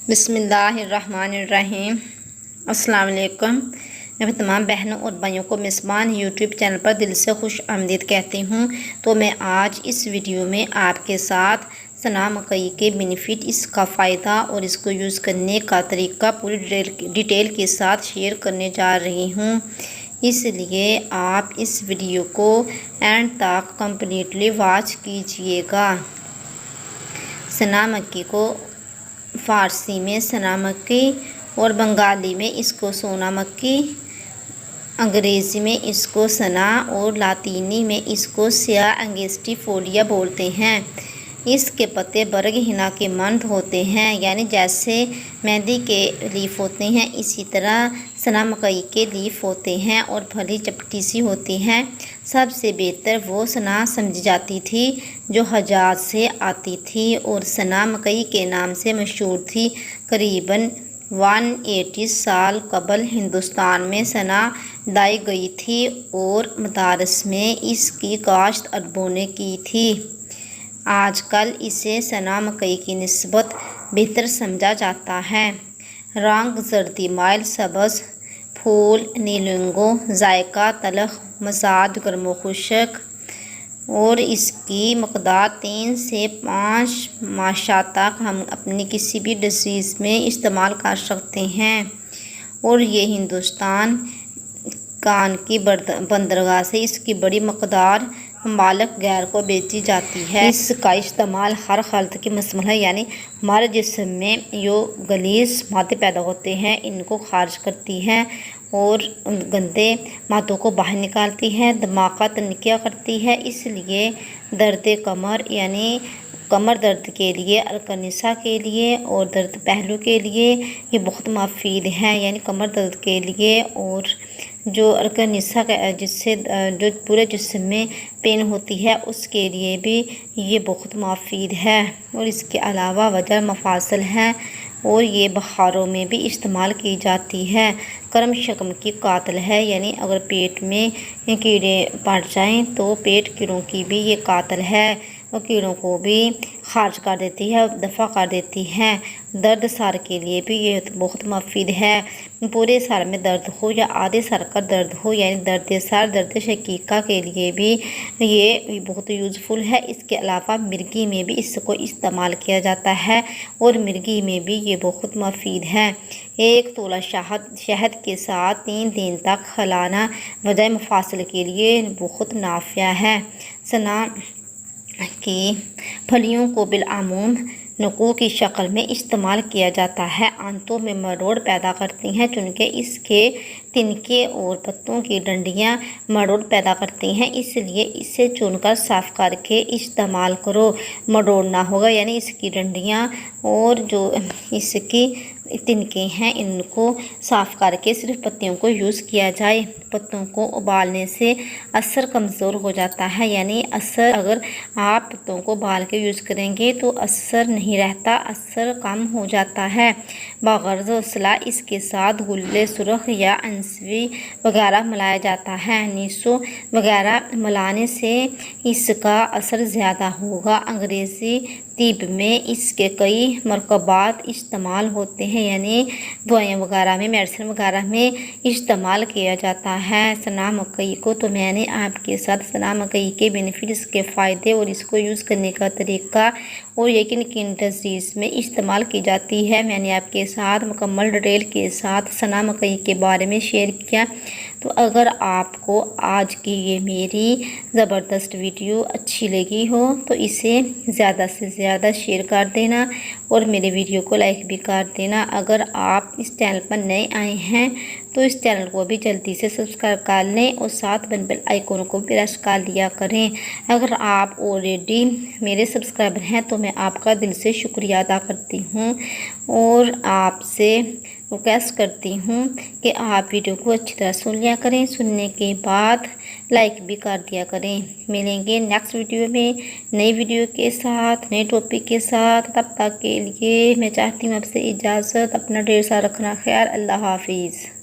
بسم اللہ الرحمن الرحیم۔ السلام علیکم۔ میں تمام بہنوں اور بھائیوں کو میزبان یوٹیوب چینل پر دل سے خوش آمدید کہتی ہوں۔ تو میں آج اس ویڈیو میں آپ کے ساتھ سنا مکئی کے بینیفٹ، اس کا فائدہ اور اس کو یوز کرنے کا طریقہ پوری ڈیٹیل کے ساتھ شیئر کرنے جا رہی ہوں، اس لیے آپ اس ویڈیو کو اینڈ تک کمپلیٹلی واچ کیجیے گا۔ سنا مکئی کو فارسی میں سنا مکئی اور بنگالی میں اس کو سونا مکئی، انگریزی میں اس کو سنا اور لاطینی میں اس کو سیاہ انگیسٹیفولیا بولتے ہیں۔ اس کے پتے برگ ہنا کے مانند ہوتے ہیں، یعنی جیسے مہندی کے لیف ہوتے ہیں اسی طرح سنا مکئی کے لیف ہوتے ہیں اور پھلی چپٹی سی ہوتی ہے۔ سب سے بہتر وہ سنا سمجھی جاتی تھی جو حجاز سے آتی تھی اور سنا مکئی کے نام سے مشہور تھی۔ قریباً 180 سال قبل ہندوستان میں سنا لائی گئی تھی اور مدارس میں اس کی کاشت عربوں نے کی تھی۔ آج کل اسے سنا مکئی کی نسبت بہتر سمجھا جاتا ہے۔ رنگ زردی مائل سبز، پھول نیلنگو، ذائقہ تلخ، مزاج گرم و خشک اور اس کی مقدار 3 سے 5 ماشا تک ہم اپنی کسی بھی ڈشز میں استعمال کر سکتے ہیں اور یہ ہندوستان کان کی بندرگاہ سے اس کی بڑی مقدار ممالک غیر کو بیچی جاتی ہے۔ اس کا استعمال ہر خلط کی مشمول ہے، یعنی ہمارے جسم میں جو غلیظ مادے پیدا ہوتے ہیں ان کو خارج کرتی ہے اور گندے مادوں کو باہر نکالتی ہے، دماغ کا تنکیہ کرتی ہے۔ اس لیے درد کمر یعنی کمر درد کے لیے، القنیسہ کے لیے اور درد پہلو کے لیے یہ بہت مفید ہے، یعنی کمر درد کے لیے اور جو القنیسہ جس سے جو پورے جسم میں پین ہوتی ہے اس کے لیے بھی یہ بہت مفید ہے اور اس کے علاوہ وجہ مفاصل ہے اور یہ بخاروں میں بھی استعمال کی جاتی ہے۔ کرم شکم کی قاتل ہے، یعنی اگر پیٹ میں کیڑے پڑ جائیں تو پیٹ کیڑوں کی بھی یہ قاتل ہے، وہ کیڑوں کو بھی خارج کر دیتی ہے، دفع کر دیتی ہے۔ درد سر کے لیے بھی یہ بہت مفید ہے۔ پورے سر میں درد ہو یا آدھے سر کا درد ہو، یعنی درد سر، درد شقیقہ کے لیے بھی یہ بہت یوزفل ہے۔ اس کے علاوہ مرگی میں بھی اس کو استعمال کیا جاتا ہے اور مرگی میں بھی یہ بہت مفید ہے۔ 1 تولہ شہد کے ساتھ 3 دن تک کھلانا وجہ مفاصل کے لیے بہت نافع ہے۔ سنا کی پھلیوں کو بالعموم نقوع کی شکل میں استعمال کیا جاتا ہے۔ آنتوں میں مروڑ پیدا کرتی ہیں چونکہ اس کے تنکے اور پتوں کی ڈنڈیاں مروڑ پیدا کرتی ہیں، اس لیے اسے چن کر صاف کر کے استعمال کرو۔ مروڑنا ہوگا، یعنی اس کی ڈنڈیاں اور جو اس کی تنکے ہیں ان کو صاف کر کے صرف پتیوں کو یوز کیا جائے۔ پتوں کو ابالنے سے اثر کمزور ہو جاتا ہے، یعنی اثر اگر آپ پتوں کو ابال کے یوز کریں گے تو اثر نہیں رہتا، اثر کم ہو جاتا ہے۔ بغرض اصلاح اس کے ساتھ گلے سرخ یا انسوی وغیرہ ملایا جاتا ہے۔ نیسو وغیرہ ملانے سے اس کا اثر زیادہ ہوگا۔ انگریزی طب میں اس کے کئی مرکبات استعمال ہوتے ہیں، یعنی دوائیں وغیرہ میں، میڈیسن وغیرہ میں استعمال کیا جاتا ہے۔ سنا مکئی کو تو میں نے آپ کے ساتھ سنا مکئی کے بینیفٹ، اس کے فائدے اور اس کو یوز کرنے کا طریقہ اور یہ کن کن ڈشز میں استعمال کی جاتی ہے میں نے آپ کے ساتھ مکمل ڈیٹیل کے ساتھ سنا مکئی کے بارے میں شیئر کیا۔ تو اگر آپ کو آج کی یہ میری زبردست ویڈیو اچھی لگی ہو تو اسے زیادہ سے زیادہ شیئر کر دینا اور میرے ویڈیو کو لائک بھی کر دینا۔ اگر آپ اس چینل پر نئے آئے ہیں تو اس چینل کو بھی جلدی سے سبسکرائب کر لیں اور ساتھ بیل آئیکن کو پریس کر لیا کریں۔ اگر آپ آلریڈی میرے سبسکرائبر ہیں تو میں آپ کا دل سے شکریہ ادا کرتی ہوں اور آپ سے ریکویسٹ کرتی ہوں کہ آپ ویڈیو کو اچھی طرح سن لیا کریں، سننے کے بعد لائک بھی کر دیا کریں۔ ملیں گے نیکسٹ ویڈیو میں نئی ویڈیو کے ساتھ، نئے ٹاپک کے ساتھ۔ تب تک کے لیے میں چاہتی ہوں آپ سے اجازت، اپنا ڈھیر سارا رکھنا خیال۔ اللہ حافظ۔